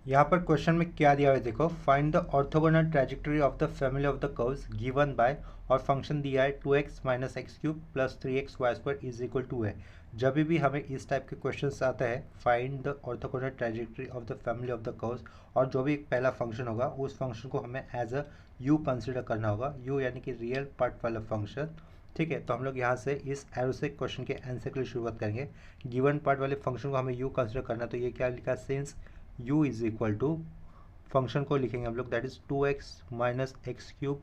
यहाँ पर क्वेश्चन में क्या दिया हुआ है देखो, find the orthogonal trajectory of the family of the curves given by, और फंक्शन दिया है 2x minus x cube plus 3x Y square is equal to है। जब भी हमें इस टाइप के क्वेश्चंस आते हैं, find the orthogonal trajectory of the family of the curves, और जो भी पहला फंक्शन होगा उस फंक्शन को हमें एज अ यू कंसिडर करना होगा, यू यानी कि रियल पार्ट वाला फंक्शन। ठीक है, तो हम लोग यहाँ से इस एरो से क्वेश्चन के आंसर के लिए शुरुआत करेंगे। गिवन पार्ट वाले फंक्शन को हमें यू कंसिडर करना, तो ये क्या लिखा, since u is equal to, function को लिखेंगे हम लोग that is 2x minus x cube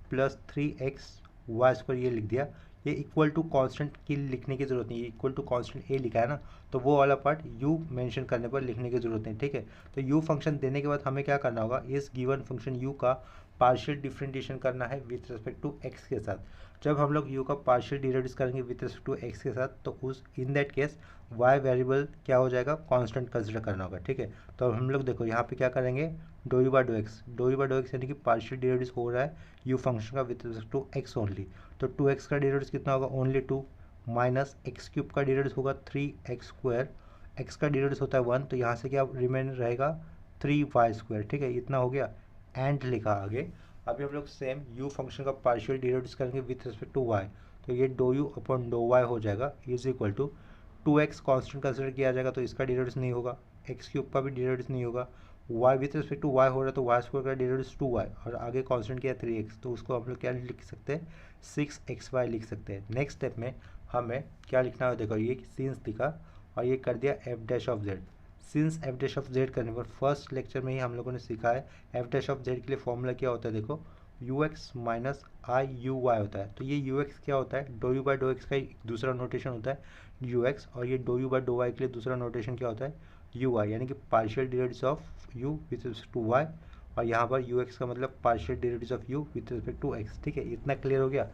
plus 3x Y square, ये लिख दिया। ये इक्वल टू कांस्टेंट की लिखने की ज़रूरत नहीं है, इक्वल टू कांस्टेंट ए लिखा है ना, तो वो वाला पार्ट u मेंशन करने पर लिखने की ज़रूरत नहीं। ठीक है, तो u फंक्शन देने के बाद हमें क्या करना होगा, इस गिवन फंक्शन u का पार्शियल डिफरेंशिएशन करना है विथ रिस्पेक्ट टू x के साथ। जब हम लोग u का पार्शियल डिराइव करेंगे विथ रिस्पेक्ट टू x के साथ, तो उस in that case y variable क्या हो जाएगा, कांस्टेंट कंसिडर करना होगा। ठीक है, तो हम लोग देखो यहाँ पे क्या करेंगे, do you by do x यानी कि पार्शियल डिराइव हो रहा है यू फंक्शन का with respect to x only, तो 2x का डिराइव कितना होगा, ओनली 2, माइनस एक्स क्यूब का डिराइव होगा 3x स्क्वायर, एक्स का डिराइव होता है 1, तो यहाँ से क्या रिमेन रहेगा 3y स्क्वायर। ठीक है, इतना हो गया, एंड लिखा आगे। अभी हम लोग सेम u फंक्शन का पार्शियल डिराइव करेंगे विथ रिस्पेक्ट टू y, तो ये do u upon do y हो जाएगा is equal to 2x constant consider किया जाएगा तो इसका डिराइव नहीं होगा, एक्स क्यूब का भी डिराइव नहीं होगा, y with respect to y हो रहा है तो y स्क्वायर का डिराइव 2y, और आगे कांस्टेंट किया 3x, तो उसको हम लोग क्या लिख सकते हैं, 6xy लिख सकते हैं। नेक्स्ट स्टेप में हमें क्या लिखना है, देखो ये सिंस दिखा और ये कर दिया F dash of Z. Since F dash of Z करने पर फर्स्ट लेक्चर में ही हम लोगों ने सीखा है एफ डैश ऑफ जेड के लिए फॉर्मूला क्या होता है, देखो u x minus I you Y होता है। तो ये यू एक्स क्या होता है, do u by do x का एक दूसरा नोटेशन होता है यू एक्स, और ये do u by do y के लिए दूसरा नोटेशन क्या होता है, यू वाई, यानी कि partial derivatives of u with respect to y, और यहाँ पर यू एक्स का मतलब partial derivatives of u with respect to x. ठीक है, इतना क्लियर हो गया।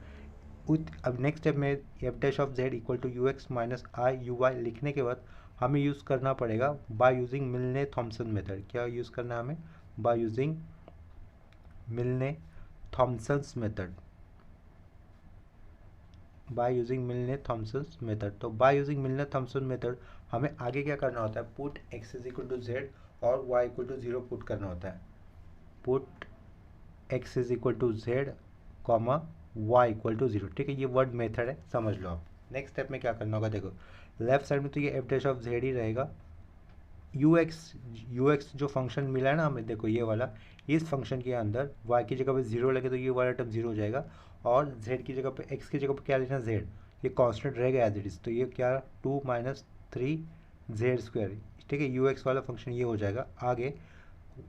अब नेक्स्ट स्टेप में f dash of Z equal to u x minus I you y लिखने के बाद हमें यूज़ करना पड़ेगा by using Milne Thomson method. क्या यूज़ करना है हमें, by using Milne Thomson's method, by using Milne Thomson's method. तो by using Milne Thomson method हमें आगे क्या करना होता है, put x is equal to Z और y equal to zero put करना होता है। Put x is equal to z comma Y equal to zero. ठीक है, ये वर्ड मेथड है, समझ लो आप। नेक्स्ट स्टेप में क्या करना होगा, देखो लेफ्ट साइड में तो ये एफ डैश ऑफ जेड ही रहेगा, यू एक्स जो फंक्शन मिला है ना हमें, देखो ये वाला, इस फंक्शन के अंदर y की जगह पे जीरो लगे तो ये वाला टर्म जीरो हो जाएगा, और z की जगह पे x की जगह पे क्या लेना, z, ये कांस्टेंट रहेगा एज इट इज़, तो ये क्या 2 माइनस 3z स्क्वायर। ठीक है, यू एक्स वाला फंक्शन ये हो जाएगा। आगे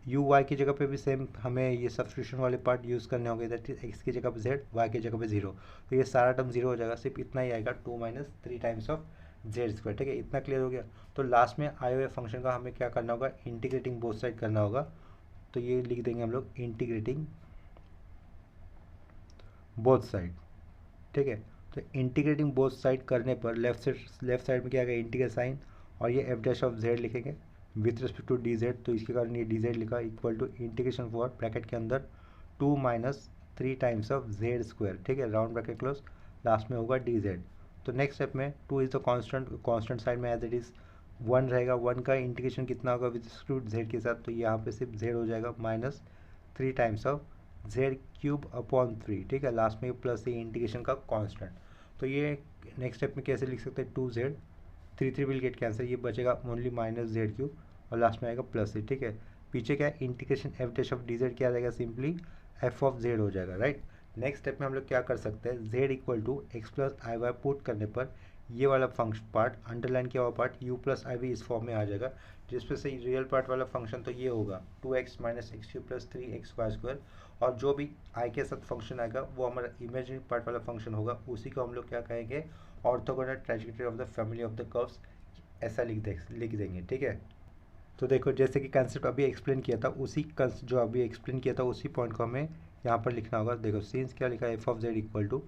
यू वाई की जगह पे भी सेम हमें ये सब्स्टिट्यूशन वाले पार्ट यूज़ करने होंगे, दैट इज एक्स की जगह पे जेड, वाई की जगह पे जीरो, तो ये सारा टर्म जीरो हो जाएगा, सिर्फ इतना ही आएगा 2 माइनस 3 टाइम्स ऑफ जेड स्क्वायर। ठीक है, इतना क्लियर हो गया। तो लास्ट में आए हुए फंक्शन का हमें क्या करना होगा, इंटीग्रेटिंग बोथ साइड करना होगा, तो ये लिख देंगे हम लोग इंटीग्रेटिंग बोथ साइड। ठीक है, तो इंटीग्रेटिंग बोथ साइड करने पर लेफ्ट साइड में क्या आएगा, इंटीग्रल साइन, और ये एफ डैश ऑफ जेड लिखेंगे with respect to d z, तो इसके कारण ये डी जेड लिखा equal to integration for bracket के अंदर 2 माइनस 3 टाइम्स ऑफ जेड स्क्वायर। ठीक है, राउंड ब्रैकेट क्लोज, लास्ट में होगा डी जेड। तो नेक्स्ट स्टेप में 2 इज़ द कॉन्स्टेंट साइड में एज इट इज़ 1 रहेगा, 1 का इंटीग्रेशन कितना होगा विथ रिस्पेक्ट टू जेड के साथ, तो यहाँ पे सिर्फ जेड हो जाएगा minus 3 times of Z cube upon 3। ठीक है, लास्ट में प्लस ये इंटीग्रेशन का कांस्टेंट। तो ये नेक्स्ट स्टेप में कैसे लिख सकते हैं, 2z, 3 विल गेट कैंसर, ये बचेगा ओनली माइनस जेड क्यूब, और लास्ट में आएगा प्लस से। ठीक है, पीछे क्या है, integration F dash of D Z क्या रहेगा, सिंपली एफ ऑफ जेड हो जाएगा, राइट। नेक्स्ट स्टेप में हम लोग क्या कर सकते हैं, z equal to x plus I Y put करने पर ये वाला फंक्शन पार्ट अंडरलाइन किया हुआ part u plus i v इस फॉर्म में आ जाएगा, जिसपे से रियल पार्ट वाला फंक्शन तो ये होगा 2x minus x cube plus 3x Y square, और जो भी आई के साथ फंक्शन आएगा वो हमारा इमेजिनरी पार्ट वाला फंक्शन होगा, उसी को हम लोग क्या कहेंगे, orthogonal transitive of the family of the curves, ऐसा लिख देंगे। ठीक है, तो देखो जैसे कि कंसेप्ट अभी एक्सप्लेन किया था, जो अभी एक्सप्लेन किया था उसी पॉइंट को हमें यहाँ पर लिखना होगा। देखो सीन्स क्या लिखा है, f of Z equal to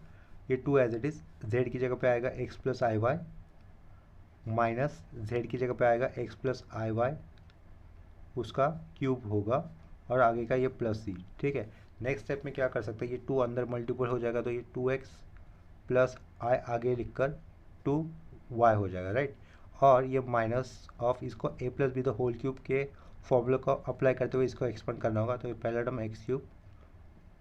ये 2 एज इट इज़, जेड की जगह पे आएगा एक्स प्लस आई वाई, माइनस जेड की जगह पे आएगा एक्स प्लस आई वाई, उसका क्यूब होगा, और आगे का ये प्लस सी। ठीक है, नेक्स्ट स्टेप में क्या कर सकते हैं, ये 2 अंदर मल्टीपल हो जाएगा, तो ये 2x प्लस आई आगे लिखकर 2y हो जाएगा, राइट। और ये माइनस ऑफ इसको a plus B the whole cube के फॉर्मूला को अप्लाई करते हुए इसको एक्सपेंड करना होगा। तो ये पहला टर्म एक्स क्यूब,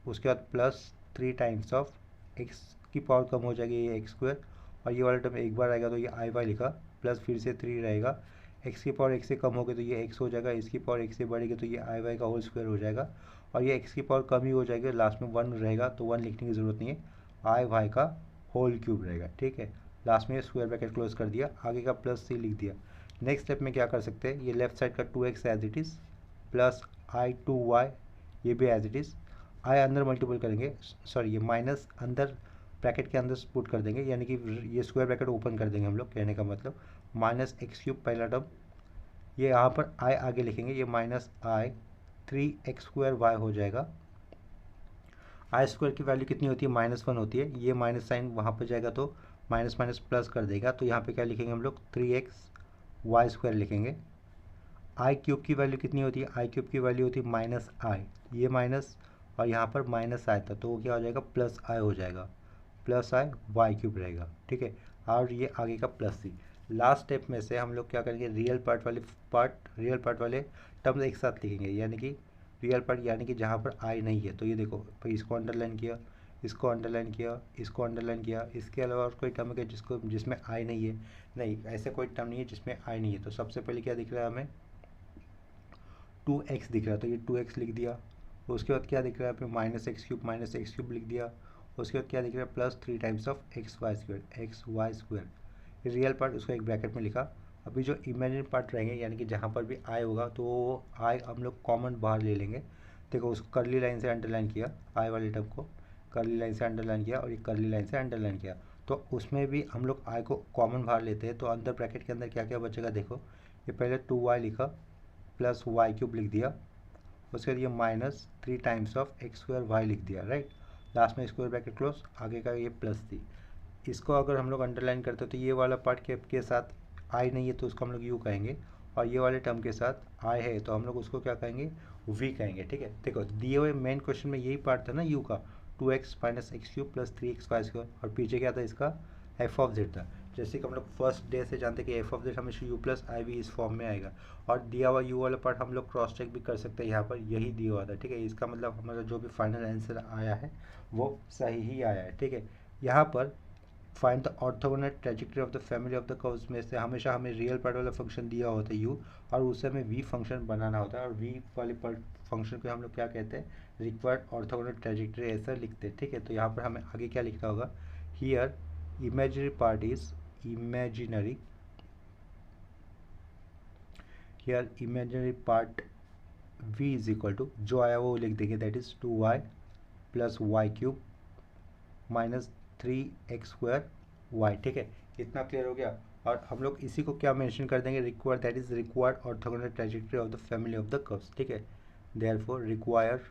उसके बाद प्लस 3 टाइम्स ऑफ एक्स की पावर कम हो जाएगी ये एक्स स्क्वायर, और ये वाला टर्म एक बार आएगा तो ये आई वाई लिखा, प्लस फिर से 3 रहेगा, एक्स की पावर एक्स से कम हो गई तो ये एक्स हो जाएगा, इसकी पावर एक्स से बढ़ेगी तो ये आई वाई का होल स्क्वायर हो जाएगा, और ये एक्स की पावर कम ही हो जाएगी, लास्ट में 1 रहेगा तो 1 लिखने की ज़रूरत नहीं है, आई वाई का होल क्यूब रहेगा। ठीक है, लास्ट में स्क्वायर ब्रैकेट क्लोज कर दिया, आगे का प्लस सी लिख दिया। नेक्स्ट स्टेप में क्या कर सकते हैं, ये लेफ्ट साइड का 2x as it is plus i 2y, ये भी एज इट इज़, आई अंदर मल्टीपल करेंगे, सॉरी ये माइनस अंदर ब्रैकेट के अंदर पुट कर देंगे, यानी कि ये स्क्वायर ब्रैकेट ओपन कर देंगे हम लोग, कहने का मतलब माइनस एक्स क्यूब पहला टर्म, ये यहाँ पर आई आगे लिखेंगे, ये माइनस आई 3x स्क्वायर वाई हो जाएगा। आई स्क्वायर की वैल्यू कितनी होती है, -1 होती है, ये माइनस साइन वहाँ पर जाएगा तो माइनस माइनस प्लस कर देगा, तो यहाँ पे क्या लिखेंगे हम लोग 3x वाई स्क्वायर लिखेंगे। आई क्यूब की वैल्यू कितनी होती है, आई क्यूब की वैल्यू होती है माइनस आई, ये माइनस और यहाँ पर माइनस आया था तो वो क्या हो जाएगा प्लस आई हो जाएगा, प्लस आई वाई क्यूब रहेगा। ठीक है, और ये आगे का प्लस सी। लास्ट स्टेप में से हम लोग क्या करेंगे, रियल पार्ट वाले टर्म्स एक साथ लिखेंगे, यानी कि रियल पार्ट यानी कि जहाँ पर आई नहीं है, तो ये देखो भाई इसको अंडरलाइन किया, इसको अंडरलाइन किया, इसको अंडरलाइन किया, इसके अलावा और कोई टर्म है जिसमें आई नहीं है, नहीं ऐसे कोई टर्म नहीं है जिसमें आई नहीं है। तो सबसे पहले क्या दिख रहा है हमें 2x दिख रहा है तो ये 2x लिख दिया, उसके बाद क्या दिख रहा है यहाँ पे माइनस एक्स क्यूब लिख दिया, उसके बाद क्या दिख रहा है plus 3 times of x Y square, ये रियल पार्ट उसको एक ब्रैकेट में लिखा। अभी जो इमेजिनरी पार्ट रहेंगे यानी कि जहाँ पर भी आई होगा तो वो आई हम लोग कॉमन बाहर ले लेंगे। देखो उसको करली लाइन से अंडरलाइन किया, आई वाले टर्म को करली लाइन से अंडरलाइन किया और ये करली लाइन से अंडरलाइन किया, तो उसमें भी हम लोग आई को कॉमन बाहर लेते हैं, तो अंदर ब्रैकेट के अंदर क्या क्या बचेगा देखो, ये पहले 2y लिखा प्लस वाई क्यूब लिख दिया, उसके बाद ये minus 3 times of x square y लिख दिया, राइट, लास्ट में स्क्वायर ब्रैकेट क्लोज, आगे का ये प्लस थी। इसको अगर हम लोग अंडरलाइन करते तो ये वाला पार्ट के साथ आई नहीं है तो उसको हम लोग यू कहेंगे, और ये वाले टर्म के साथ आई है तो हम लोग उसको क्या कहेंगे वी कहेंगे। ठीक है, देखो दिए हुए मेन क्वेश्चन में यही पार्ट था ना यू का, 2x minus x cube plus 3x Y square, और पीछे क्या था इसका एफ ऑफ जेड था, जैसे कि हम लोग फर्स्ट डे से जानते हैं कि एफ ऑफ जेड हमेशा यू प्लस आई वी इस फॉर्म में आएगा, और दिया हुआ यू वाला पार्ट हम लोग क्रॉस चेक भी कर सकते हैं, यहाँ पर यही दिया हुआ था। ठीक है, इसका मतलब हमारा जो भी फाइनल आंसर आया है वो सही ही आया है। ठीक है, यहाँ पर find the orthogonal trajectory of the family of the curves में से हमेशा हमें रियल पार्ट वाला फंक्शन दिया होता है यू, और उससे हमें वी फंक्शन बनाना होता है, और वी वाले फंक्शन को हम लोग क्या कहते हैं रिक्वायर्ड ऑर्थोगोनल ट्रेजेक्टरी ऐसा लिखते हैं। ठीक है, तो यहाँ पर हमें आगे क्या लिखना होगा, here imaginary part is imaginary, here imaginary part v is equal to जो आया वो लिख देंगे, that is 2y plus y cube minus 3x square y. ठीक है, इतना क्लियर हो गया, और हम लोग इसी को क्या मेंशन कर देंगे required, that is required orthogonal trajectory of the family of the curves. ठीक है, therefore required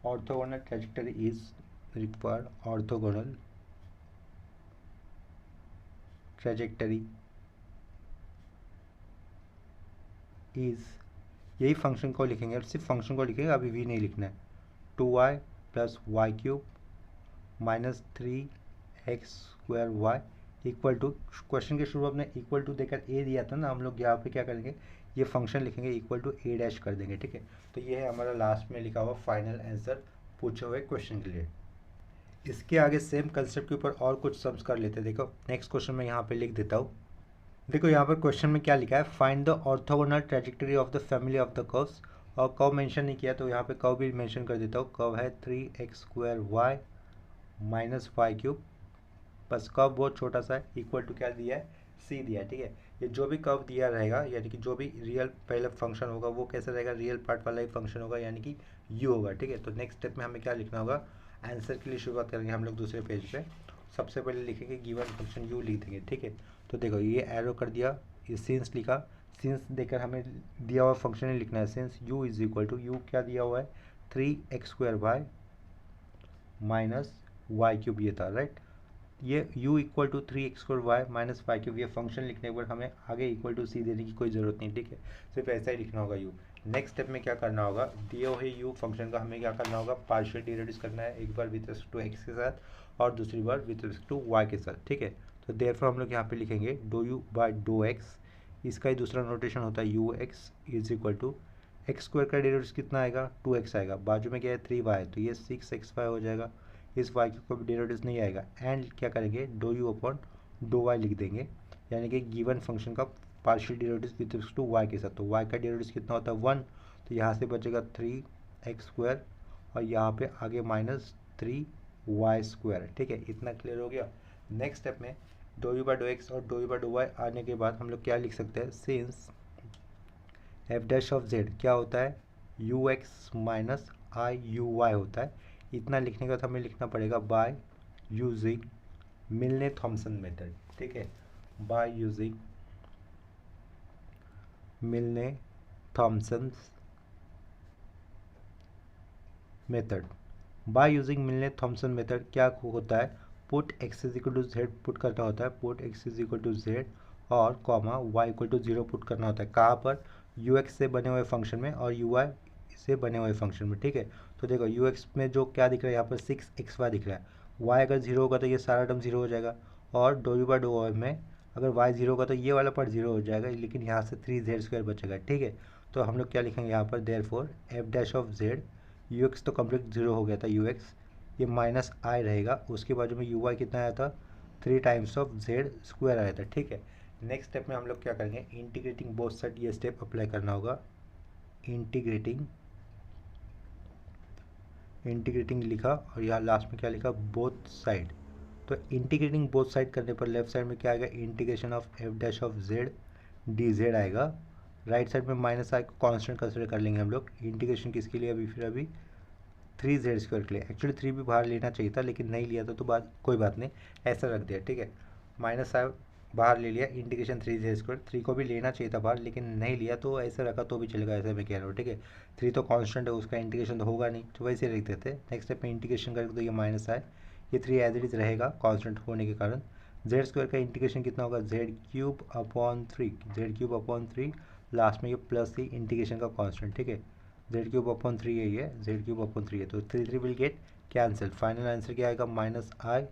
orthogonal trajectory is required orthogonal trajectory is, यही फंक्शन को लिखेंगे, सिर्फ फंक्शन को लिखेंगे, अभी वी नहीं लिखना है, 2y plus y cube minus 3x square y equal to, question के शुरुआत में इक्वल टू देकर ए दिया था ना, हम लोग यहाँ पे क्या करेंगे ये फंक्शन लिखेंगे इक्वल टू ए डैश कर देंगे। ठीक है, तो ये है हमारा लास्ट में लिखा हुआ फाइनल आंसर पूछे हुए क्वेश्चन के लिए। इसके आगे सेम कंसेप्ट के ऊपर और कुछ सम्स कर लेते हैं। देखो नेक्स्ट क्वेश्चन मैं यहाँ पे लिख देता हूँ, देखो यहाँ पर क्वेश्चन में क्या लिखा है, find the orthogonal trajectory of the family of the curves, और कर्व मेंशन नहीं किया तो यहाँ पे कर्व भी मेंशन कर देता हूँ, कर्व है 3x square Y minus Y cube, बस कर्व बहुत छोटा सा है, इक्वल टू क्या दिया है सी दिया है। ठीक है, ये जो भी कर्व दिया रहेगा यानी कि जो भी रियल पहले फंक्शन होगा वो कैसा रहेगा, रियल पार्ट वाला ही फंक्शन होगा यानी कि यू होगा। ठीक है, तो नेक्स्ट स्टेप में हमें क्या लिखना होगा, आंसर के लिए शुरुआत करेंगे हम लोग दूसरे पेज पे, सबसे पहले लिखेंगे गिवन फंक्शन यू लिख देंगे। ठीक है, तो देखो ये एरो कर दिया, ये सिंस लिखा, सिंस देकर हमें दिया हुआ फंक्शन ही लिखना है, since u is equal to u क्या दिया हुआ है 3x square Y minus Y cube ये था, राइट, ये u equal to 3x square Y minus Y cube, ये फंक्शन लिखने के बाद हमें आगे इक्वल टू सी देने की कोई ज़रूरत नहीं। ठीक है, सिर्फ ऐसा ही लिखना होगा u। नेक्स्ट स्टेप में क्या करना होगा, दिए हुए u फंक्शन का हमें क्या करना होगा पार्शियल डेरिवेटिव करना है, एक बार विद रिस्पेक्ट टू x के साथ और दूसरी बार विद रिस्पेक्ट टू y के साथ। ठीक है, तो देयरफॉर हम लोग यहाँ पे लिखेंगे do you by do x, इसका ही दूसरा नोटेशन होता है you x is equal to x square का डेरिवेटिव कितना आएगा 2x आएगा, बाजू में क्या है 3y, तो ये 6xy हो जाएगा, इस y की कोई डेरिवेटिव नहीं आएगा, एंड क्या करेंगे do u upon do y लिख देंगे, यानी कि गिवन फंक्शन का partial derivative with respect to y के साथ। तो y का डेरिवेटिव कितना होता है 1, तो यहाँ से बचेगा 3x स्क्वायर और यहाँ पे आगे -3y स्क्वायर। ठीक है, इतना क्लियर हो गया। नेक्स्ट स्टेप में do you by do X और do you by do Y आने के बाद हम लोग क्या लिख सकते हैं, since F dash of Z क्या होता है you x minus I you Y होता है। इतना लिखने के बाद हमें लिखना पड़ेगा by using Milne Thomson method. ठीक है, by using Milne Thomson method. By using Milne Thomson method क्या होता है, put x is equal to Z put करना होता है, put x is equal to Z और comma Y equal to 0 put करना होता है। कहाँ पर, यू एक्स से बने हुए फंक्शन में और यू वाई से बने हुए फंक्शन में। ठीक है, तो देखो यू एक्स में जो क्या दिख रहा है यहाँ पर 6xy दिख रहा है, वाई अगर 0 होगा तो ये सारा टर्म 0 हो जाएगा, और do you by do y में अगर वाई 0 होगा तो ये वाला पार्ट 0 हो जाएगा, लेकिन यहाँ से 3z स्क्वायर बचेगा। ठीक है, तो हम लोग क्या लिखेंगे यहाँ पर, therefore F dash of Z, you x तो कम्प्लीट 0 हो गया था यू एक्स, ये माइनस आई रहेगा, उसके बाजू में यू वाई कितना आया था 3 टाइम्स ऑफ जेड स्क्वायर आया था। ठीक है, नेक्स्ट स्टेप में हम लोग क्या करेंगे, इंटीग्रेटिंग बोथ साइड, ये स्टेप अप्लाई करना होगा। इंटीग्रेटिंग लिखा और यहाँ लास्ट में क्या लिखा, बोथ साइड। तो इंटीग्रेटिंग बोथ साइड करने पर लेफ्ट साइड में क्या आएगा, integration of F dash of Z D Z आएगा। राइट साइड में माइनस आई को कॉन्स्टेंट कंसिडर कर लेंगे हम लोग। इंटीग्रेशन किसके लिए, अभी 3z स्क्वायर के लिए, एक्चुअली 3 भी बाहर लेना चाहिए था लेकिन नहीं लिया था, तो बात कोई बात नहीं, ऐसा रख दिया। ठीक है, माइनस आई बाहर ले लिया, इंटीग्रेशन 3z स्क्वायर, 3 को भी लेना चाहिए था बाहर लेकिन नहीं लिया, तो ऐसे रखा तो भी चलेगा, ऐसे मैं कह रहा हूँ। ठीक है, 3 तो कांस्टेंट है, उसका इंटीग्रेशन तो होगा नहीं, तो वैसे रख देते हैं। नेक्स्ट स्टेप में इंटीग्रेशन करेंगे तो ये माइनस आए, ये 3 एज इट इज रहेगा कांस्टेंट होने के कारण। जेड स्क्वायर का इंटीग्रेशन कितना होगा, जेड क्यूब अपॉन 3, लास्ट में ये प्लस ही इंटीग्रेशन का कॉन्स्टेंट। ठीक है, जेड क्यूब अपॉन 3 है, ये जेड क्यूब अपॉन 3 है, तो 3 will get cancel, final answer क्या आएगा, माइनस आई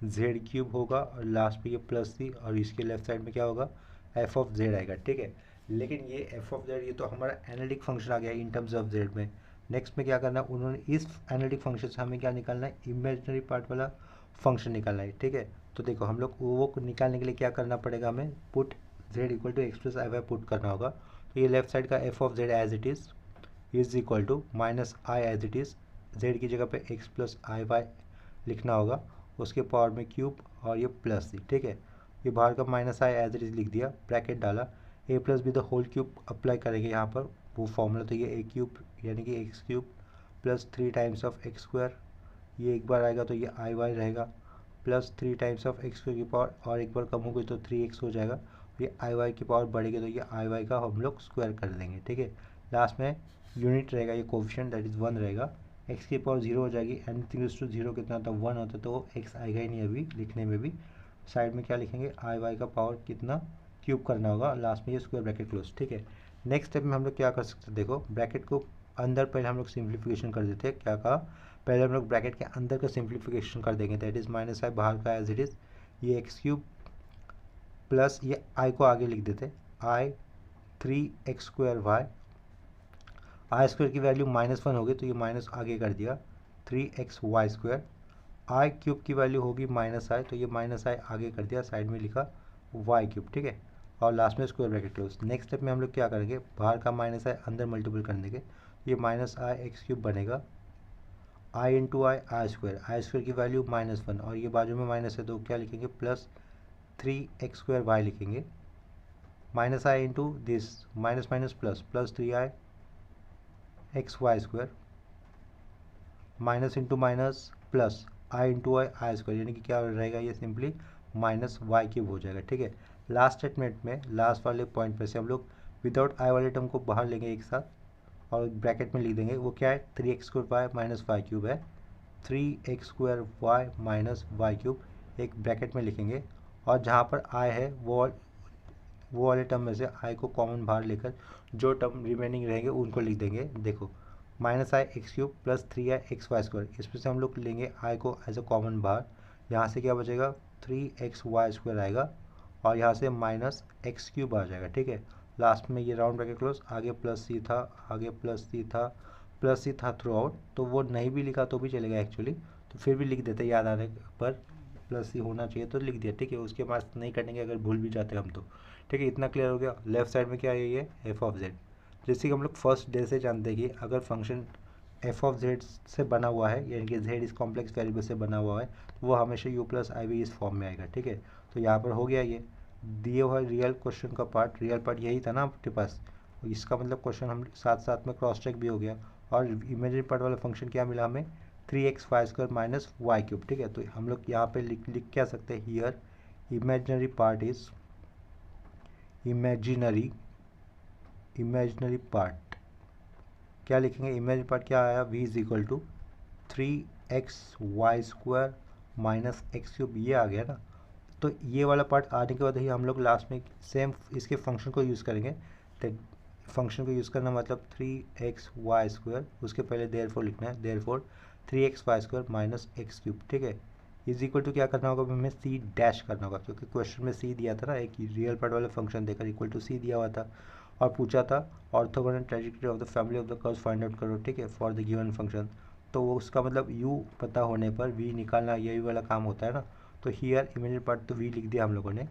जेड क्यूब होगा और लास्ट में ये प्लस सी, और इसके लेफ्ट साइड में क्या होगा, एफ ऑफ जेड आएगा। ठीक है, लेकिन ये एफ ऑफ जेड ये तो हमारा एनालिटिक फंक्शन आ गया इन टर्म्स ऑफ जेड में। नेक्स्ट में क्या करना है, उन्होंने इस एनालिटिक फंक्शन से हमें क्या निकालना है, इमेजिनरी पार्ट वाला फंक्शन निकालना है। ठीक है, तो देखो हम लोग वो निकालने के लिए क्या करना पड़ेगा, हमें put z equal to x plus I Y put करना होगा। तो ये लेफ्ट साइड का f of z as it is equal to minus I as it is, जेड की जगह पे एक्स प्लस आई वाई लिखना होगा, उसके पावर में क्यूब और ये प्लस सी। ठीक है, ये बाहर का minus I as it is लिख दिया, ब्रैकेट डाला, A plus B the whole cube apply करेंगे यहाँ पर वो फॉर्मूला, तो ये ए क्यूब यानी कि x cube plus 3 times of x square, ये एक बार आएगा तो ये आई वाई रहेगा, plus 3 times of x square की पावर, और एक बार कम हो गई तो 3x हो जाएगा, ये आई वाई की पावर बढ़ेगी तो ये आई वाई का हम लोग स्क्वायर कर देंगे। ठीक है, लास्ट में यूनिट रहेगा, ये कोफिशिएंट दैट इज़ 1 रहेगा, एक्स की पावर 0 हो जाएगी, एनीथिंग इज टू 0 कितना था 1 होता, तो एक्स आएगा ही नहीं अभी लिखने में भी। साइड में क्या लिखेंगे, आई वाई का पावर कितना क्यूब करना होगा, लास्ट में ये स्क्वायर ब्रैकेट क्लोज। ठीक है, नेक्स्ट स्टेप में हम लोग क्या कर सकते हैं, देखो ब्रैकेट को अंदर पहले हम लोग सिंप्लीफिकेशन कर देते हैं, क्या कहा, पहले हम लोग ब्रैकेट के अंदर का सिंप्लीफिकेशन कर देंगे, दैट इज़ माइनस आई बाहर का एज इट इज़, ये एक्स क्यूब प्लस ये आई को आगे लिख देते, आई 3x स्क्वायर वाई, आई स्क्वायर की वैल्यू -1 होगी तो ये माइनस आगे कर दिया 3xy स्क्वायर, आई क्यूब की वैल्यू होगी माइनस आई तो ये माइनस आई आगे कर दिया, साइड में लिखा वाई क्यूब। ठीक है, और लास्ट में square bracket close. Next step में हम लोग क्या करेंगे, बाहर का माइनस आई अंदर मल्टीपल कर देंगे, ये माइनस आई एक्स क्यूब बनेगा, आई इंटू आई स्क्वायर की वैल्यू -1 और ये बाजू में माइनस है तो क्या लिखेंगे, प्लस 3x स्क्वायर वाई लिखेंगे, minus i into this minus minus plus 3i x Y square, minus into minus plus i into i square, यानी कि क्या रहेगा, ये सिंपली माइनस वाई क्यूब हो जाएगा। ठीक है, लास्ट स्टेटमेंट में लास्ट वाले पॉइंट पर से हम लोग विदाउट आई वाले टर्म को बाहर लेंगे एक साथ और ब्रैकेट में लिख देंगे, वो क्या है 3x square Y minus Y cube है, 3x square Y minus Y cube एक ब्रैकेट में लिखेंगे, और जहाँ पर आई है वो वाले टर्म में से आई को कॉमन बाहर लेकर जो टर्म रिमेनिंग रहेंगे उनको लिख देंगे। देखो minus I X cube plus 3i x Y square, इसमें से हम लोग लेंगे आई को एज अ कॉमन बाहर, यहाँ से क्या बचेगा 3xy² आएगा और यहाँ से -x³ आ जाएगा। ठीक है, लास्ट में ये राउंड ब्रैकेट क्लोज, आगे प्लस सी था, आगे प्लस सी था थ्रू आउट, तो वो नहीं भी लिखा तो भी चलेगा एक्चुअली, तो फिर भी लिख देते याद आने पर, प्लस सी होना चाहिए तो लिख दिया। ठीक है, उसके बाद नहीं करने के अगर भूल भी जाते हम तो। ठीक है, इतना क्लियर हो गया। लेफ्ट साइड में क्या है, ये f(z), जैसे कि हम लोग फर्स्ट डे से जानते हैं कि अगर फंक्शन f(z) से बना हुआ है, यानी कि z इस कॉम्प्लेक्स वेरिएबल से बना हुआ है, तो वो हमेशा u प्लस आई वी इस फॉर्म में आएगा। ठीक है, तो यहाँ पर हो गया ये दिए हुआ रियल क्वेश्चन का पार्ट। रियल पार्ट यही था ना आपके पास, इसका मतलब क्वेश्चन हम साथ साथ में क्रॉस चेक भी हो गया। और इमेजिनरी पार्ट वाला फंक्शन क्या मिला हमें, 3x² माइनस y³। ठीक है, तो हम लोग यहाँ पे लिख क्या सकते हैं, here imaginary part is imaginary part क्या लिखेंगे, इमेजिनरी पार्ट क्या आया, v is equal to 3xy² minus x³, ये आ गया ना। तो ये वाला पार्ट आने के बाद ही हम लोग लास्ट में सेम इसके फंक्शन को यूज़ करेंगे। तो फंक्शन को यूज़ करना मतलब 3xy², उसके पहले देयरफॉर लिखना है, देयरफॉर 3xy² माइनस x³। ठीक है, इज इक्वल टू क्या करना होगा, हमें सी डैश करना होगा, क्योंकि क्वेश्चन में सी दिया था ना, एक रियल पार्ट वाला फंक्शन देकर इक्वल टू सी दिया हुआ था और पूछा था orthogonal trajectory of the family of the curves find out करो। ठीक है, फॉर द गिवन फंक्शन, तो वो उसका मतलब u पता होने पर v निकालना, यही वाला काम होता है ना। तो हियर इमेजिनरी पार्ट तो v लिख दिया हम लोगों ने,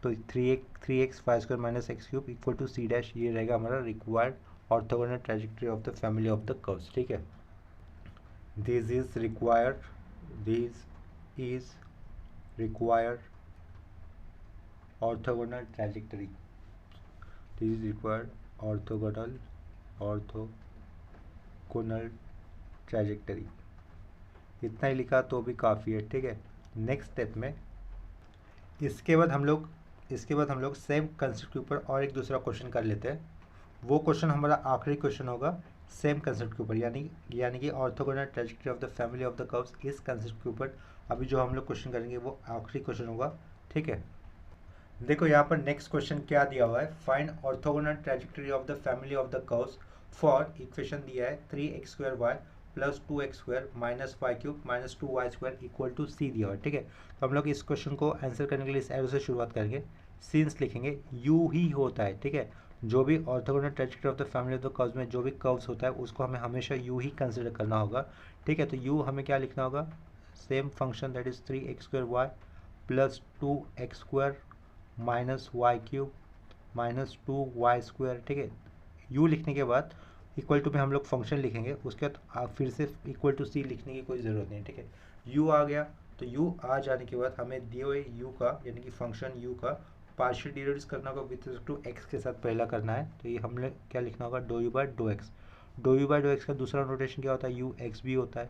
तो 3x² minus x³ equal to c dash, ये रहेगा हमारा required orthogonal trajectory of the family of the curves. ठीक है, this is required orthogonal trajectory, this is required orthogonal trajectory. इतना ही लिखा तो भी काफ़ी है। ठीक है, नेक्स्ट स्टेप में इसके बाद हम लोग सेम कंसेप्ट के ऊपर और एक दूसरा क्वेश्चन कर लेते हैं। वो क्वेश्चन हमारा आखिरी क्वेश्चन होगा सेम कंसेप्ट के ऊपर, यानी कि orthogonal trajectory of the family of the curves, इस कंसेप्ट के ऊपर अभी जो हम लोग क्वेश्चन करेंगे वो आखिरी क्वेश्चन होगा। ठीक है, देखो यहाँ पर नेक्स्ट क्वेश्चन क्या दिया हुआ है, find orthogonal trajectory of the family of the curves for, equation दिया है 3x² plus 2x² minus y³ minus 2y² equal to C दिया हुआ है। ठीक है, तो हम लोग इस क्वेश्चन को आंसर करने के लिए इस एरो से शुरुआत करेंगे, सिंस लिखेंगे, यू ही होता है। ठीक है, जो भी orthogonal trajectory of the family of the curves में जो भी कर्व्स होता है उसको हमें हमेशा यू ही कंसिडर करना होगा। ठीक है, तो यू हमें क्या लिखना होगा, same function that is 3x² plus 2x² minus y³ minus 2y²। ठीक है, u लिखने के बाद इक्वल टू में हम लोग फंक्शन लिखेंगे, उसके बाद फिर से इक्वल टू सी लिखने की कोई ज़रूरत नहीं। ठीक है, u आ गया, तो u आ जाने के बाद हमें दिए हुए u का, यानी कि फंक्शन u का पार्शियल डेरिवेटिव्स करना होगा विथ रिस्पेक्ट टू x के साथ पहला करना है। तो ये हमने क्या लिखना होगा, do u by do x. Do u by do x का दूसरा नोटेशन क्या होता है, u x भी होता है।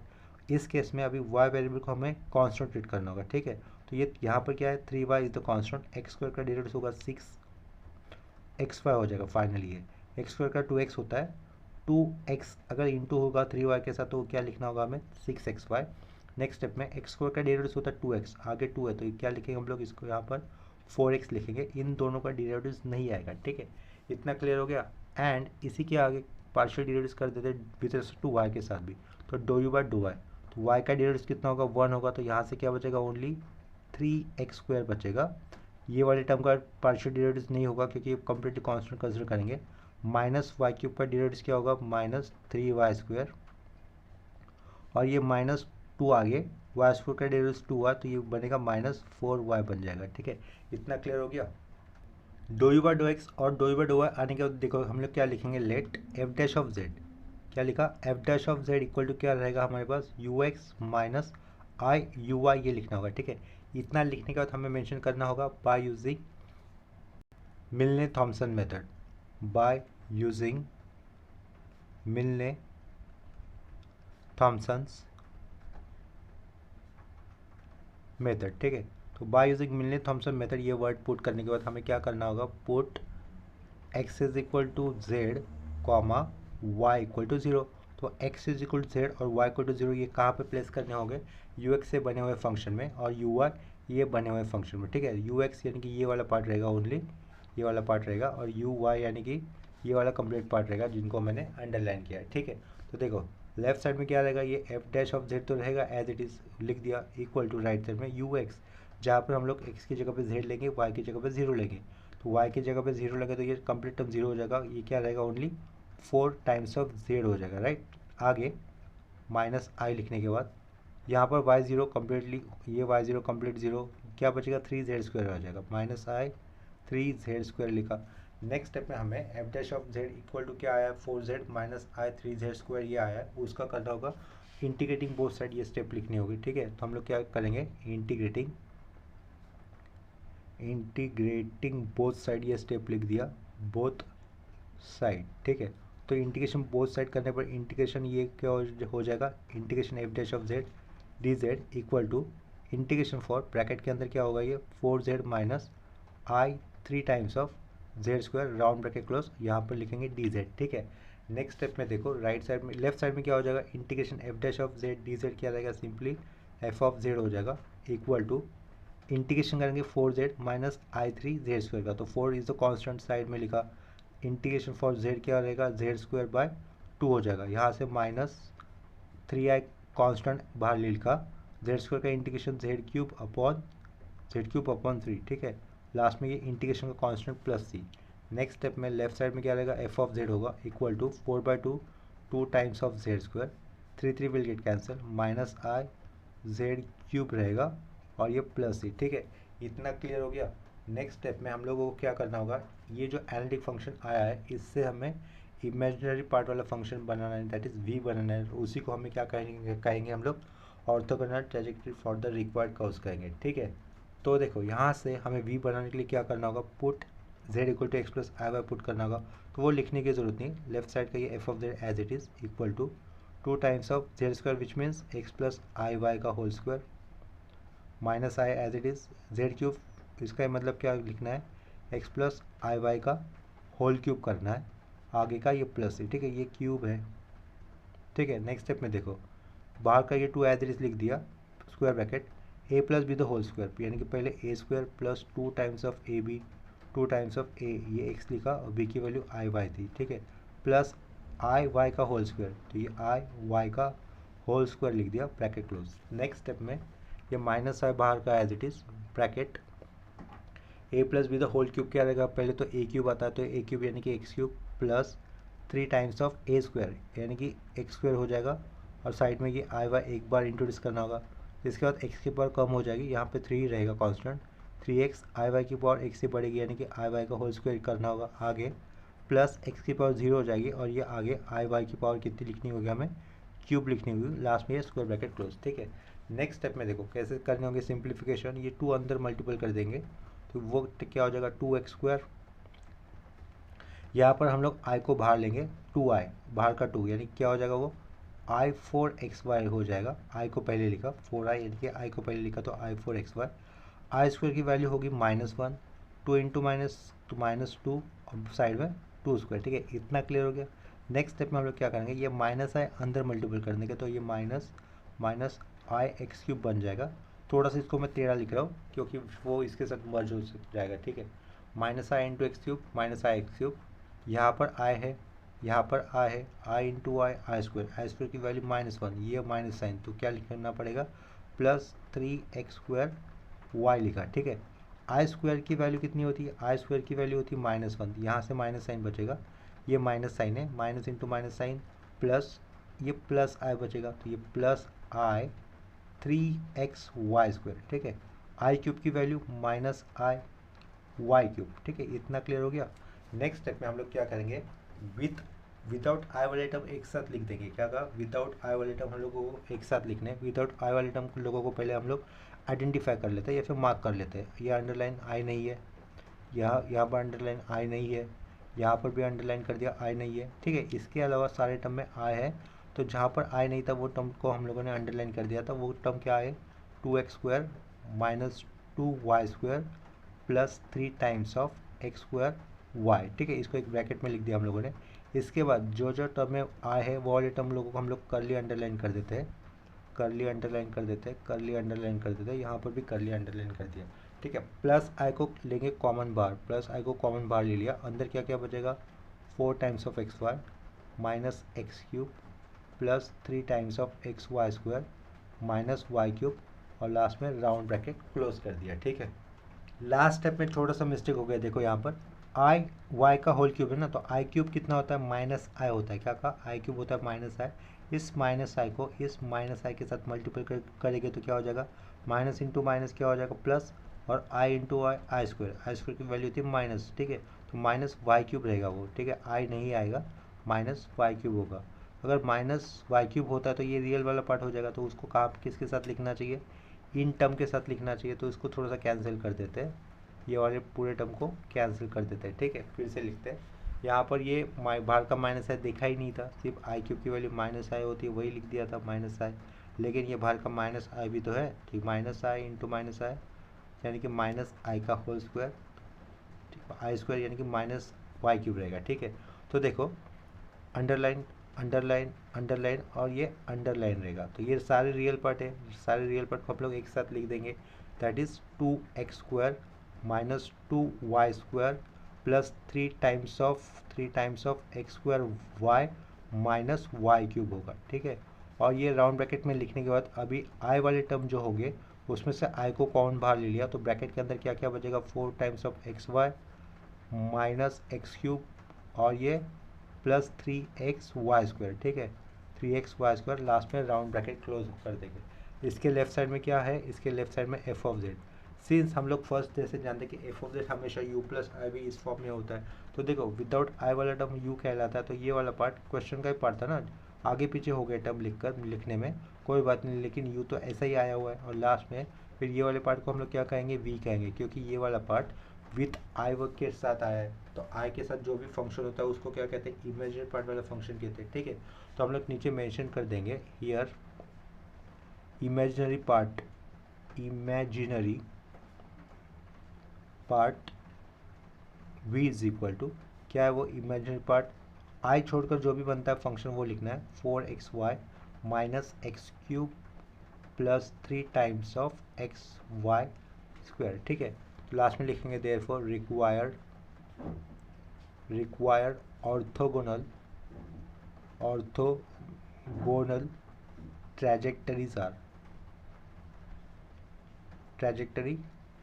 इस केस में अभी y वेरिएबल को हमें कॉन्स्टेंट ट्रीट करना होगा। ठीक है, तो ये यहाँ पर क्या है, 3y is the constant, x² का डेरिवेटिव होगा 6xy हो जाएगा फाइनली। ये x² का 2x होता है, 2x अगर इंटू होगा 3y के साथ तो क्या लिखना होगा हमें, 6xy। नेक्स्ट स्टेप में x² का डेरिवेटिव होता है 2x, आगे 2 है तो क्या लिखेंगे हम लोग, इसको यहाँ पर 4x लिखेंगे, इन दोनों का डेरिवेटिव नहीं आएगा। ठीक है, इतना क्लियर हो गया। एंड इसी के आगे पार्शियल डेरिवेटिव कर देते विथ रिस्पेक्ट टू y के साथ भी, तो do u by do y, तो y का डेरिवेटिव कितना होगा, 1 होगा, तो यहाँ से क्या बचेगा, ओनली 3x² बचेगा। ये वाले टर्म का पार्शियल डेरिवेटिव नहीं होगा क्योंकि कंप्लीटली कांस्टेंट कंसिडर करेंगे। माइनस y³ का डेरिवेटिव क्या होगा, माइनस 3y², और ये माइनस 2 आगे y² का डेरिवेटिव 2 हुआ तो ये बनेगा माइनस 4y बन जाएगा। ठीक है, इतना क्लियर हो गया। Do u by do X और do u by do y आने के बाद देखो हम लोग क्या लिखेंगे, let f dash of z, क्या लिखा, f dash of z equal to क्या रहेगा हमारे पास, ux minus I you Y, ये लिखना होगा। ठीक है, इतना लिखने के बाद हमें मेंशन करना होगा by using Milne Thomson method, by using Milne Thomson's method. ठीक है, तो by using Milne Thomson method, ये वर्ड पुट करने के बाद हमें क्या करना होगा, put x is equal to z comma y equal to 0। तो x is equal to z और y इक्वल टू 0 ये कहाँ पे प्लेस करने होंगे, ux से बने हुए फंक्शन में और uy ये बने हुए फंक्शन में। ठीक है, ux यानी कि ये वाला पार्ट रहेगा, ओनली ये वाला पार्ट रहेगा, और uy यानी कि ये वाला कंप्लीट पार्ट रहेगा जिनको मैंने अंडरलाइन किया है। ठीक है, तो देखो लेफ्ट साइड में क्या रहेगा, ये f डैश ऑफ z तो रहेगा एज इट इज़ लिख दिया, इक्वल टू राइट साइड में ux जहाँ पर हम लोग x की जगह पे z लेंगे, y की जगह पे 0 लेंगे। तो y की जगह पे 0 लगे तो ये कंप्लीट टर्म 0 हो जाएगा, ये क्या रहेगा ओनली 4 टाइम्स ऑफ z हो जाएगा, राइट। आगे माइनस आई लिखने के बाद यहाँ पर y0 कम्प्लीटली, ये y0 कम्प्लीट 0, क्या बचेगा 3z² आ जाएगा, माइनस आई 3z² लिखा। नेक्स्ट स्टेप में हमें F dash of Z equal to क्या आया है 4z माइनस आई 3z² ये आया है, उसका करना होगा इंटीग्रेटिंग बोथ साइड, ये स्टेप लिखनी होगी, ठीक है। तो हम लोग क्या करेंगे, इंटीग्रेटिंग बोथ साइड ये स्टेप लिख दिया, बोथ साइड, ठीक है। तो इंटीग्रेशन बोथ साइड करने पर इंटीग्रेशन ये क्या हो जाएगा, integration F dash of Z D Z equal to integration for bracket के अंदर क्या होगा ये 4z minus i 3 times of z² round bracket close, यहाँ पर लिखेंगे डी जेड, ठीक है। नेक्स्ट स्टेप में देखो राइट साइड में, लेफ्ट साइड में क्या हो जाएगा, integration F dash of Z D Z क्या रहेगा, सिंपली एफ ऑफ जेड हो जाएगा इक्वल टू इंटीग्रेशन करेंगे 4z माइनस आई 3z² का, तो 4 इज द कांस्टेंट साइड में लिखा, इंटीग्रेशन फॉर z क्या रहेगा z² बाय 2 हो जाएगा, यहाँ से माइनस 3i कांस्टेंट बाहर लिखा, z² का इंटीग्रेशन z³ अपॉन 3, ठीक है। लास्ट में ये इंटीग्रेशन का constant plus c। Next step में लेफ्ट साइड में क्या रहेगा f ऑफ z होगा equal to 4/2 2 times of z², 3 will get cancel, minus i z³ रहेगा और ये प्लस c, ठीक है। इतना क्लियर हो गया। नेक्स्ट स्टेप में हम लोगों को क्या करना होगा, ये जो एनालिटिक फंक्शन आया है इससे हमें इमेजिनरी पार्ट वाला फंक्शन बनाना है, दैट इज़ v बनाना है, उसी को हमें क्या कहेंगे हम लोग orthogonal trajectory for the required curves कहेंगे, ठीक है। तो देखो यहाँ से हमें v बनाने के लिए क्या करना होगा, put z equal to x plus I Y put करना होगा, तो वो लिखने की जरूरत नहीं, लेफ्ट साइड का ये f of z as it is equal to 2 times of z² which means x plus I Y का whole square minus I as it is z³, इसका मतलब क्या लिखना है, x प्लस आई वाई का होल क्यूब करना है, आगे का ये प्लस है, ठीक है, ये क्यूब है, ठीक है। नेक्स्ट स्टेप में देखो बाहर का ये 2 एज इट इज़ लिख दिया, square bracket a plus B the whole square, यानी कि पहले a² plus 2 times of A B 2 times of a, ये x लिखा और b की वैल्यू आई वाई थी, ठीक है, प्लस आई वाई का होल स्क्वायर, तो ये आई वाई का होल स्क्वायर लिख दिया, ब्रैकेट क्लोज। नेक्स्ट स्टेप में ये माइनस आई बाहर का as it is bracket a plus B the whole cube क्या रहेगा, पहले तो a³ आता है, तो a³ यानी कि x³ plus 3 times of a² यानी कि x² हो जाएगा, और साइड में ये आई वाई एक बार इंट्रोड्यूस करना होगा, इसके बाद x की पावर कम हो जाएगी, यहाँ पे 3 रहेगा कांस्टेंट, 3x आई वाई की पावर x से बढ़ेगी यानी कि आई वाई का होल स्क्वायर करना होगा, आगे प्लस x की पावर 0 हो जाएगी, और ये आगे आई वाई की पावर कितनी लिखनी होगी, हमें क्यूब लिखनी होगी, लास्ट में ये स्क्वायर ब्रैकेट क्लोज, ठीक है। नेक्स्ट स्टेप में देखो कैसे करने होंगे सिंप्लीफिकेशन, ये 2 अंदर मल्टीपल कर देंगे तो वो क्या हो जाएगा 2x², यहाँ पर हम लोग i को बाहर लेंगे, 2i बाहर का 2 यानी क्या हो जाएगा वो i4xy हो जाएगा, i को पहले लिखा 4i यानी कि i को पहले लिखा तो i4xy, i² की वैल्यू होगी -1, 2 इंटू -2 और साइड में 2², ठीक है। इतना क्लियर हो गया। नेक्स्ट स्टेप में हम लोग क्या करेंगे, ये माइनस आई अंदर मल्टीपल कर देंगे तो ये माइनस आई x³ बन जाएगा, थोड़ा सा इसको मैं टेढ़ा लिख रहा हूँ क्योंकि वो इसके साथ मर्ज हो जाएगा, ठीक है। Minus i into x³ minus I x³, यहाँ पर i है, यहाँ पर i है, i इंटू आई² की वैल्यू -1, ये माइनस साइन, तो क्या लिखना पड़ेगा प्लस 3x² y लिखा, ठीक है। i² की वैल्यू कितनी होती है, i² की वैल्यू होती है -1, यहाँ से माइनस साइन बचेगा, ये माइनस साइन है, minus into minus sign plus ये प्लस i बचेगा, तो ये प्लस i 3xy², ठीक है। i³ की वैल्यू माइनस आई y³, ठीक है। इतना क्लियर हो गया। नेक्स्ट स्टेप में हम लोग क्या करेंगे, विदाउट आई वाले टर्म एक साथ लिख देंगे, क्या कहा विदाउट आई वाले टर्म हम लोगों को एक साथ लिखने, विदाउट आई वाले टर्म लोगों को पहले हम लोग आइडेंटिफाई कर लेते हैं या फिर मार्क कर लेते हैं, ये अंडरलाइन आई नहीं है, यहाँ पर अंडरलाइन आई नहीं है, यहाँ पर भी अंडरलाइन कर दिया आई नहीं है, ठीक है। इसके अलावा सारे टर्म में आई है, तो जहाँ पर आई नहीं था वो टर्म को हम लोगों ने अंडरलाइन कर दिया था, वो टर्म क्या है 2x² minus 2y² plus 3 times of x² y, ठीक है। इसको एक ब्रैकेट में लिख दिया हम लोगों ने। इसके बाद जो जो टर्म में आए है वो वाले टर्म लोगों को हम लोग करली अंडरलाइन कर देते हैं, करली अंडरलाइन कर देते हैं, करली अंडरलाइन कर देते हैं, यहाँ पर भी करली अंडरलाइन कर दिया, ठीक है। प्लस आई को लेंगे कॉमन बाहर, प्लस आई को कॉमन बाहर ले लिया, अंदर क्या क्या बचेगा 4 times of xy minus x³ plus 3 times of xy² minus y³ और लास्ट में राउंड ब्रैकेट क्लोज कर दिया। ठीक है, लास्ट स्टेप में थोड़ा सा मिस्टेक हो गया। देखो यहाँ पर आई वाई का होल क्यूब है ना, तो आई क्यूब कितना होता है, माइनस आई होता है। क्या कहा, आई क्यूब होता है माइनस आई। इस माइनस आई को इस माइनस आई के साथ मल्टीप्लाई करेंगे तो क्या हो जाएगा, माइनस इंटू माइनस क्या हो जाएगा, प्लस, और आई इंटू आई, आई स्क्वायर की वैल्यू होती है माइनस। ठीक है, तो माइनस वाई क्यूब रहेगा वो। ठीक है, आई नहीं आएगा, माइनस वाई क्यूब होगा। अगर माइनस वाई क्यूब होता है तो ये रियल वाला पार्ट हो जाएगा, तो उसको कहाँ किसके साथ लिखना चाहिए, इन टर्म के साथ लिखना चाहिए। तो इसको थोड़ा सा कैंसिल कर देते हैं, ये वाले पूरे टर्म को कैंसिल कर देते हैं। ठीक है, फिर से लिखते हैं। यहाँ पर ये बाहर का माइनस आई देखा ही नहीं था, सिर्फ आई क्यूब की वैल्यू माइनस आई होती है, वही लिख दिया था माइनस आई। लेकिन ये बाहर का माइनस आई भी तो है, ठीक, माइनस आई इंटू माइनस आई यानी कि माइनस आई का होल स्क्वायर, आई स्क्वायर यानी कि माइनस वाई क्यूब रहेगा। ठीक है, तो देखो अंडरलाइन अंडरलाइन अंडरलाइन और ये अंडरलाइन रहेगा, तो ये सारे रियल पार्ट है। सारे रियल पार्ट को हम लोग एक साथ लिख देंगे, that is 2x square minus 2y square plus 3 times of x square Y minus Y cube होगा। ठीक है, और ये राउंड ब्रैकेट में लिखने के बाद अभी आई वाले टर्म जो होंगे उसमें से आई को कॉमन बाहर ले लिया, तो ब्रैकेट के अंदर क्या क्या बचेगा, 4 times of x Y minus x cube और ये प्लस 3x वाई स्क्वायर। ठीक है, 3x वाई स्क्वायर, लास्ट में राउंड ब्रैकेट क्लोज कर देंगे। इसके लेफ्ट साइड में क्या है, इसके लेफ्ट साइड में एफ ऑफ जेड। सिंस हम लोग फर्स्ट जैसे जानते हैं कि एफ ऑफ जेड हमेशा यू प्लस आई भी इस फॉर्म में होता है, तो देखो विदाउट आई वाला टर्म यू कहलाता है, तो ये वाला पार्ट क्वेश्चन का ही पार्ट था ना, आगे पीछे हो गया टर्म लिखने में, कोई बात नहीं, लेकिन यू तो ऐसा ही आया हुआ है। और लास्ट में फिर ये वाले पार्ट को हम लोग क्या कहेंगे, वी कहेंगे, क्योंकि ये वाला पार्ट विथ आई वर्क के साथ आया है, तो आई के साथ जो भी फंक्शन होता है उसको क्या कहते हैं, इमेजिनरी पार्ट वाला फंक्शन कहते हैं। ठीक है, तो हम लोग नीचे मेंशन कर देंगे here imaginary part v is equal to, क्या है वो इमेजिनरी पार्ट, आई छोड़कर जो भी बनता है फंक्शन वो लिखना है, 4xy minus x cube plus 3 times of x Y square. ठीक है, लास्ट में लिखेंगे therefore required orthogonal trajectory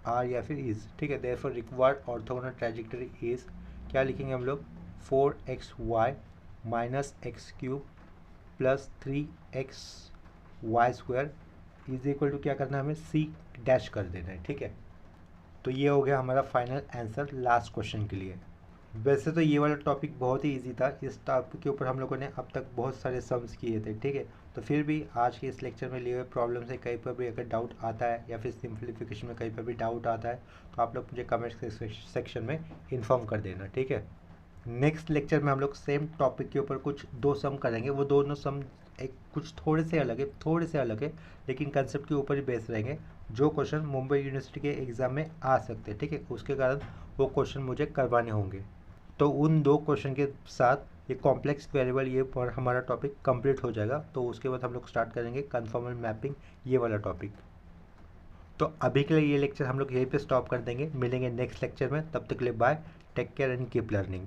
are या फिर इज। ठीक है, therefore required orthogonal trajectory is, क्या लिखेंगे हम लोग, 4xy minus x cube plus 3x Y square is equal to, क्या करना है हमें, सी डैश कर देना है। ठीक है, तो ये हो गया हमारा फाइनल आंसर लास्ट क्वेश्चन के लिए। वैसे तो ये वाला टॉपिक बहुत ही इजी था, इस टॉपिक के ऊपर हम लोगों ने अब तक बहुत सारे सम्स किए थे। ठीक है, तो फिर भी आज के इस लेक्चर में लिए हुए प्रॉब्लम से कहीं पर भी अगर डाउट आता है या फिर सिंप्लीफिकेशन में कहीं पर भी डाउट आता है तो आप लोग मुझे कमेंट सेक्शन में इन्फॉर्म कर देना। ठीक है, नेक्स्ट लेक्चर में हम लोग सेम टॉपिक के ऊपर कुछ 2 सम करेंगे, वो दोनों सम एक कुछ थोड़े से अलग है, लेकिन कंसेप्ट के ऊपर ही बेस रहेंगे। जो क्वेश्चन मुंबई यूनिवर्सिटी के एग्ज़ाम में आ सकते हैं, ठीक है, उसके कारण वो क्वेश्चन मुझे करवाने होंगे। तो उन 2 क्वेश्चन के साथ ये कॉम्प्लेक्स वेरिएबल ये पर हमारा टॉपिक कंप्लीट हो जाएगा। तो उसके बाद हम लोग स्टार्ट करेंगे कन्फॉर्मल मैपिंग, ये वाला टॉपिक। तो अभी के लिए ये लेक्चर हम लोग यहीं पे स्टॉप कर देंगे, मिलेंगे नेक्स्ट लेक्चर में, तब तक के लिए bye, take care and keep learning.